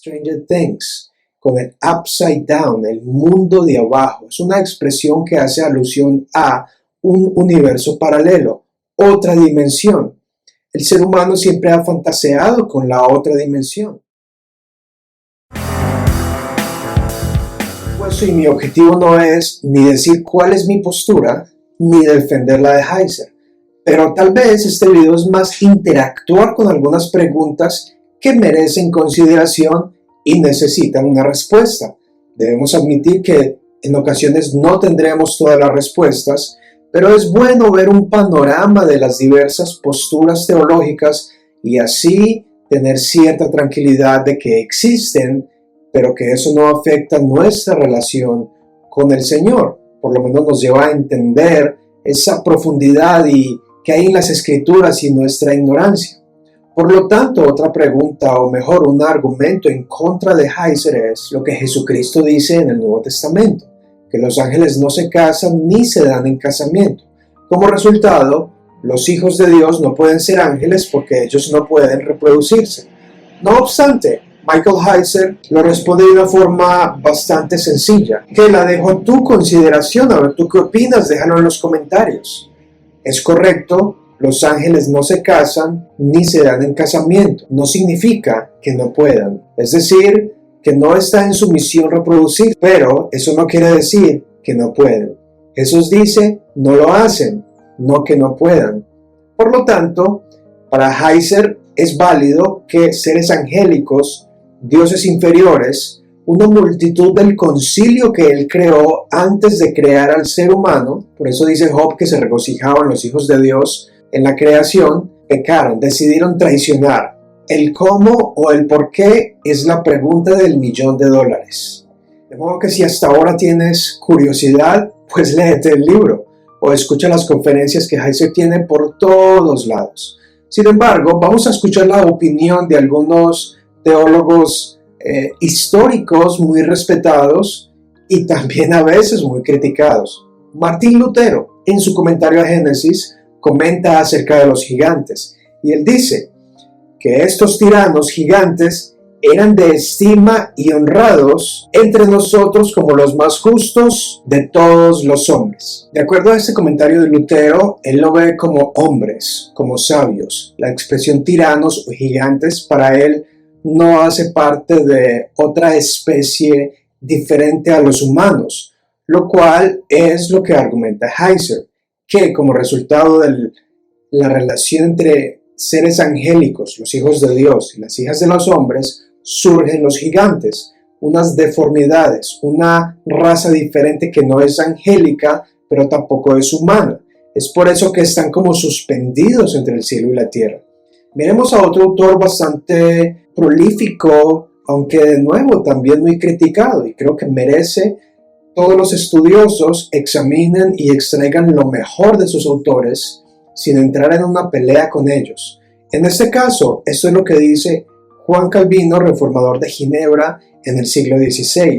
Stranger Things, con el upside down, el mundo de abajo. Es una expresión que hace alusión a un universo paralelo, otra dimensión. El ser humano siempre ha fantaseado con la otra dimensión. Y mi objetivo no es ni decir cuál es mi postura, ni defender la de Heiser. Pero tal vez este video es más interactuar con algunas preguntas que merecen consideración y necesitan una respuesta. Debemos admitir que en ocasiones no tendremos todas las respuestas, pero es bueno ver un panorama de las diversas posturas teológicas y así tener cierta tranquilidad de que existen, pero que eso no afecta nuestra relación con el Señor. Por lo menos nos lleva a entender esa profundidad y que hay en las Escrituras y nuestra ignorancia. Por lo tanto, otra pregunta, o mejor, un argumento en contra de Heiser es lo que Jesucristo dice en el Nuevo Testamento, que los ángeles no se casan ni se dan en casamiento. Como resultado, los hijos de Dios no pueden ser ángeles porque ellos no pueden reproducirse. No obstante, Michael Heiser lo responde de una forma bastante sencilla, que la dejo a tu consideración. A ver, ¿tú qué opinas? Déjalo en los comentarios. Es correcto, los ángeles no se casan ni se dan en casamiento. No significa que no puedan. Es decir, que no está en su misión reproducir, pero eso no quiere decir que no pueden. Jesús dice, no lo hacen, no que no puedan. Por lo tanto, para Heiser es válido que seres angélicos, dioses inferiores, una multitud del concilio que él creó antes de crear al ser humano, por eso dice Job que se regocijaban los hijos de Dios en la creación, pecaron, decidieron traicionar. El cómo o el por qué es la pregunta del $1.000.000. De modo que si hasta ahora tienes curiosidad, pues léete el libro o escucha las conferencias que Heiser tiene por todos lados. Sin embargo, vamos a escuchar la opinión de algunos teólogos históricos muy respetados y también a veces muy criticados. Martín Lutero, en su comentario a Génesis, comenta acerca de los gigantes y él dice que estos tiranos gigantes eran de estima y honrados entre nosotros como los más justos de todos los hombres. De acuerdo a este comentario de Lutero, él lo ve como hombres, como sabios. La expresión tiranos o gigantes para él no hace parte de otra especie diferente a los humanos, lo cual es lo que argumenta Heiser, que como resultado de la relación entre seres angélicos, los hijos de Dios y las hijas de los hombres, surgen los gigantes, unas deformidades, una raza diferente que no es angélica, pero tampoco es humana. Es por eso que están como suspendidos entre el cielo y la tierra. Miremos a otro autor bastante prolífico, aunque de nuevo también muy criticado, y creo que merece todos los estudiosos examinen y extraigan lo mejor de sus autores sin entrar en una pelea con ellos. En este caso, esto es lo que dice Juan Calvino, reformador de Ginebra en el siglo XVI,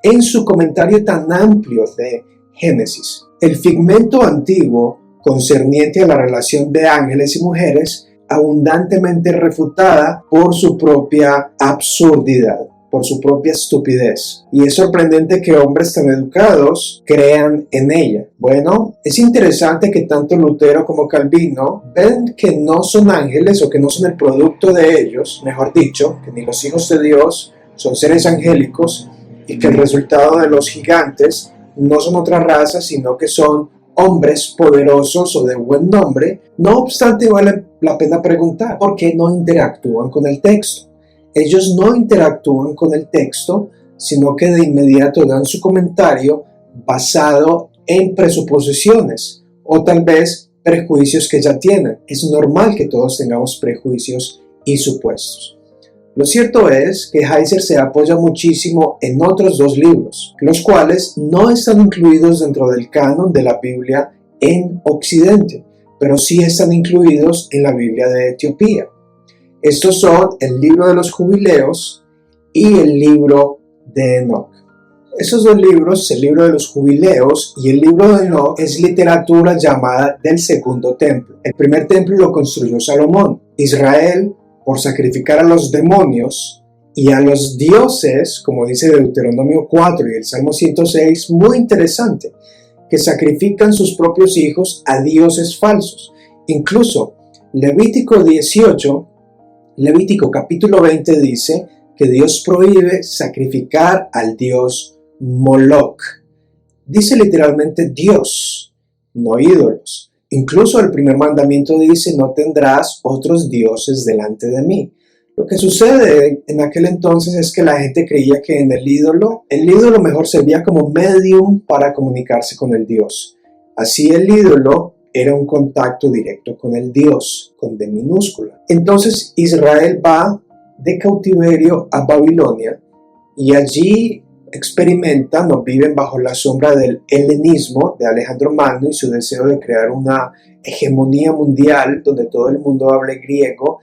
en su comentario tan amplio de Génesis. El figmento antiguo concerniente a la relación de ángeles y mujeres abundantemente refutada por su propia absurdidad, por su propia estupidez. Y es sorprendente que hombres tan educados crean en ella. Bueno, es interesante que tanto Lutero como Calvino ven que no son ángeles o que no son el producto de ellos, mejor dicho, que ni los hijos de Dios son seres angélicos y que el resultado de los gigantes no son otra raza, sino que son hombres poderosos o de buen nombre. No obstante, vale la pena preguntar, ¿por qué no interactúan con el texto? Ellos no interactúan con el texto, sino que de inmediato dan su comentario basado en presuposiciones o tal vez prejuicios que ya tienen. Es normal que todos tengamos prejuicios y supuestos. Lo cierto es que Heiser se apoya muchísimo en otros dos libros, los cuales no están incluidos dentro del canon de la Biblia en Occidente, pero sí están incluidos en la Biblia de Etiopía. Estos son el libro de los jubileos y el libro de Enoch. Esos dos libros, el libro de los jubileos y el libro de Enoch, es literatura llamada del segundo templo. El primer templo lo construyó Salomón. Israel, por sacrificar a los demonios y a los dioses, como dice Deuteronomio 4 y el Salmo 106, muy interesante, que sacrifican sus propios hijos a dioses falsos. Incluso Levítico 18, Levítico capítulo 20 dice que Dios prohíbe sacrificar al dios Moloch. Dice literalmente Dios, no ídolos. Incluso el primer mandamiento dice: no tendrás otros dioses delante de mí. Lo que sucede en aquel entonces es que la gente creía que en el ídolo mejor servía como medium para comunicarse con el Dios. Así el ídolo era un contacto directo con el Dios, con D minúscula. Entonces Israel va de cautiverio a Babilonia y allí experimentan o viven bajo la sombra del helenismo de Alejandro Magno y su deseo de crear una hegemonía mundial donde todo el mundo hable griego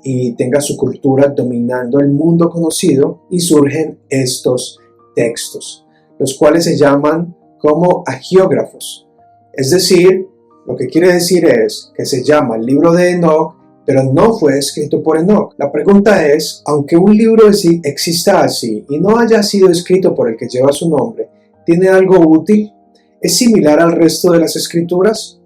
y tenga su cultura dominando el mundo conocido, y surgen estos textos, los cuales se llaman como agiógrafos. Es decir, lo que quiere decir es que se llama el libro de Enoc, pero no fue escrito por Enoc. La pregunta es, aunque un libro exista así y no haya sido escrito por el que lleva su nombre, ¿tiene algo útil? ¿Es similar al resto de las escrituras?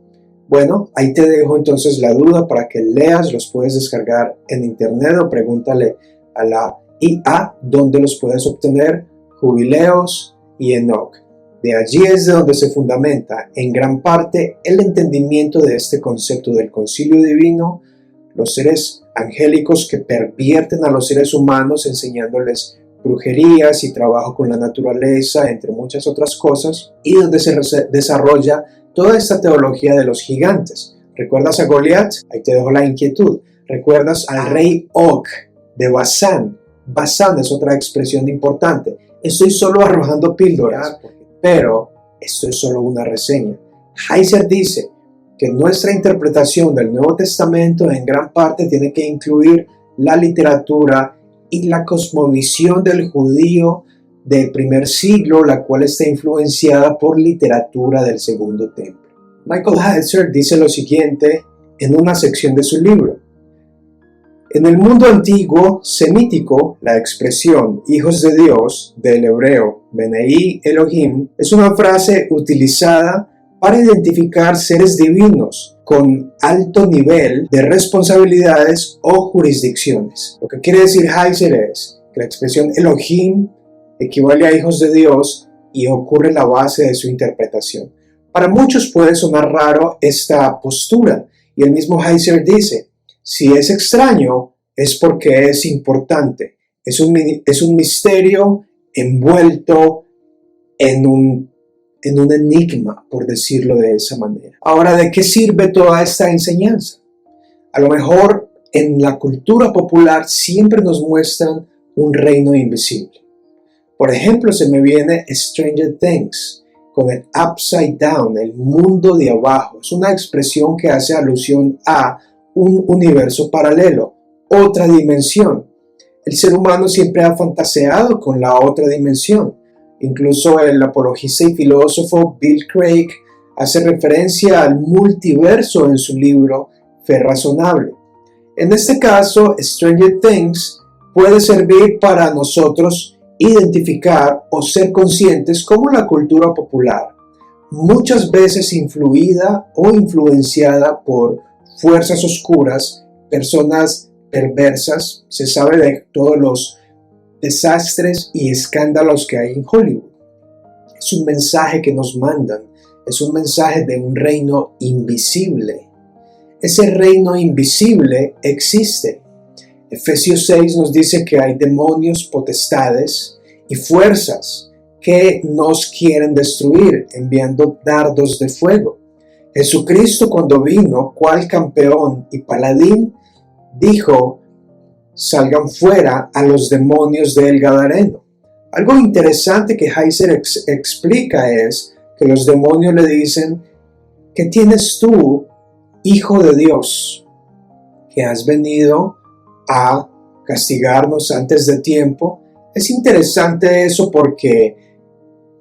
Bueno, ahí te dejo entonces la duda para que leas. Los puedes descargar en internet o pregúntale a la IA dónde los puedes obtener. Jubileos y Enoc. De allí es de donde se fundamenta en gran parte el entendimiento de este concepto del concilio divino, los seres angélicos que pervierten a los seres humanos enseñándoles brujerías y trabajo con la naturaleza, entre muchas otras cosas, y donde se desarrolla toda esta teología de los gigantes. ¿Recuerdas a Goliat? Ahí te dejo la inquietud. ¿Recuerdas al rey Og de Basán? Basán es otra expresión importante. Estoy solo arrojando píldoras, pero esto es solo una reseña. Heiser dice que nuestra interpretación del Nuevo Testamento en gran parte tiene que incluir la literatura y la cosmovisión del judío del primer siglo, la cual está influenciada por literatura del Segundo Templo. Michael Heiser dice lo siguiente en una sección de su libro: en el mundo antiguo semítico, la expresión hijos de Dios, del hebreo Benei Elohim, es una frase utilizada para identificar seres divinos con alto nivel de responsabilidades o jurisdicciones. Lo que quiere decir Heiser es que la expresión Elohim equivale a hijos de Dios y ocurre la base de su interpretación. Para muchos puede sonar raro esta postura, y el mismo Heiser dice: si es extraño, es porque es importante. Es un misterio envuelto en un enigma, por decirlo de esa manera. Ahora, ¿de qué sirve toda esta enseñanza? A lo mejor en la cultura popular siempre nos muestran un reino invisible. Por ejemplo, se me viene Stranger Things, con el upside down, el mundo de abajo. Es una expresión que hace alusión a un universo paralelo, otra dimensión. El ser humano siempre ha fantaseado con la otra dimensión. Incluso el apologista y filósofo Bill Craig hace referencia al multiverso en su libro Fe Razonable. En este caso, Stranger Things puede servir para nosotros identificar o ser conscientes como la cultura popular, muchas veces influida o influenciada por fuerzas oscuras, personas perversas. Se sabe de todos los desastres y escándalos que hay en Hollywood. Es un mensaje que nos mandan, es un mensaje de un reino invisible. Ese reino invisible existe. Efesios 6 nos dice que hay demonios, potestades y fuerzas que nos quieren destruir, enviando dardos de fuego. Jesucristo, cuando vino, cual campeón y paladín, dijo: salgan fuera a los demonios del Gadareno. Algo interesante que Heiser explica es que los demonios le dicen: ¿qué tienes tú, hijo de Dios, que has venido a castigarnos antes de tiempo? Es interesante eso porque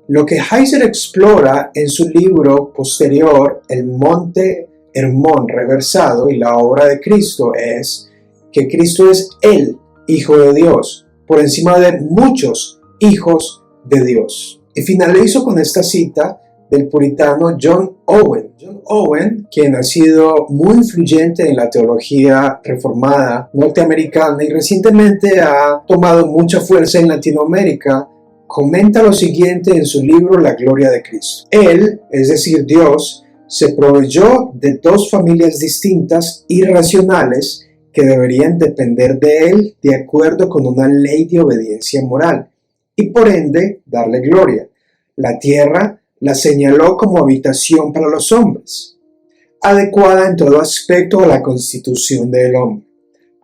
lo que Heiser explora en su libro posterior, El Monte Hermón reversado y la obra de Cristo, es que Cristo es el Hijo de Dios, por encima de muchos hijos de Dios. Y finalizo con esta cita del puritano John Owen. John Owen, quien ha sido muy influyente en la teología reformada norteamericana y recientemente ha tomado mucha fuerza en Latinoamérica, comenta lo siguiente en su libro La Gloria de Cristo. Él, es decir, Dios, se proveyó de dos familias distintas y racionales que deberían depender de Él de acuerdo con una ley de obediencia moral y por ende darle gloria. La tierra la señaló como habitación para los hombres, adecuada en todo aspecto a la constitución del hombre.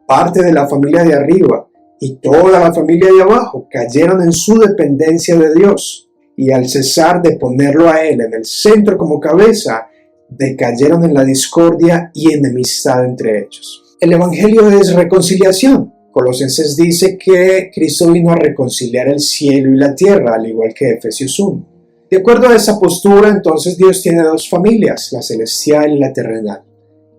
Parte de la familia de arriba y toda la familia de abajo cayeron en su dependencia de Dios, y al cesar de ponerlo a Él en el centro como cabeza, decayeron en la discordia y enemistad entre ellos. El Evangelio es reconciliación. Colosenses dice que Cristo vino a reconciliar el cielo y la tierra, al igual que Efesios 1. De acuerdo a esa postura, entonces Dios tiene dos familias, la celestial y la terrenal.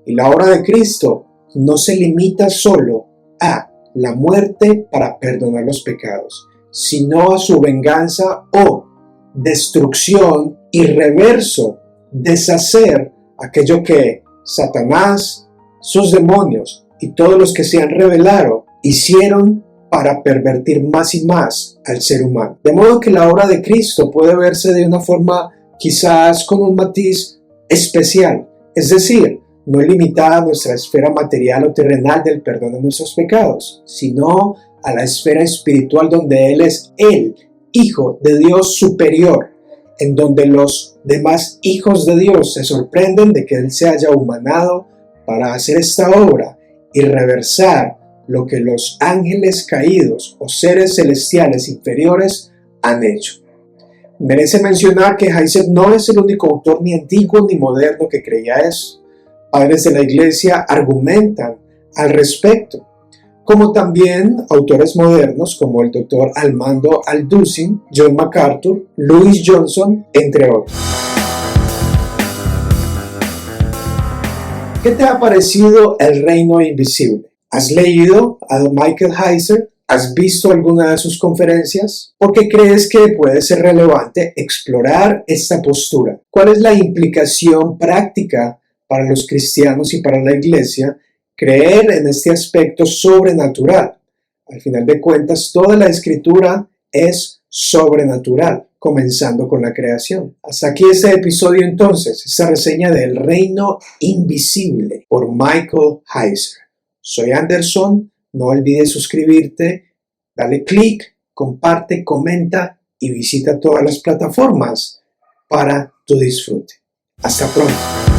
Y la obra de Cristo no se limita solo a la muerte para perdonar los pecados, sino a su venganza o destrucción y reverso, deshacer aquello que Satanás, sus demonios y todos los que se han rebelado hicieron para pervertir más y más al ser humano. De modo que la obra de Cristo puede verse de una forma quizás con un matiz especial, es decir, no limitada a nuestra esfera material o terrenal del perdón de nuestros pecados, sino a la esfera espiritual donde Él es el Hijo de Dios superior, en donde los demás hijos de Dios se sorprenden de que Él se haya humanado para hacer esta obra y reversar lo que los ángeles caídos o seres celestiales inferiores han hecho. Merece mencionar que Heiser no es el único autor ni antiguo ni moderno que creía eso. Padres de la Iglesia argumentan al respecto, como también autores modernos como el Dr. Armando Alducin, John MacArthur, Louis Johnson, entre otros. ¿Qué te ha parecido El Reino Invisible? ¿Has leído a Michael Heiser? ¿Has visto alguna de sus conferencias? ¿Por qué crees que puede ser relevante explorar esta postura? ¿Cuál es la implicación práctica para los cristianos y para la Iglesia creer en este aspecto sobrenatural? Al final de cuentas, toda la Escritura es sobrenatural, comenzando con la creación. Hasta aquí este episodio entonces, esta reseña del Reino Invisible por Michael Heiser. Soy Anderson, no olvides suscribirte, dale clic, comparte, comenta y visita todas las plataformas para tu disfrute. Hasta pronto.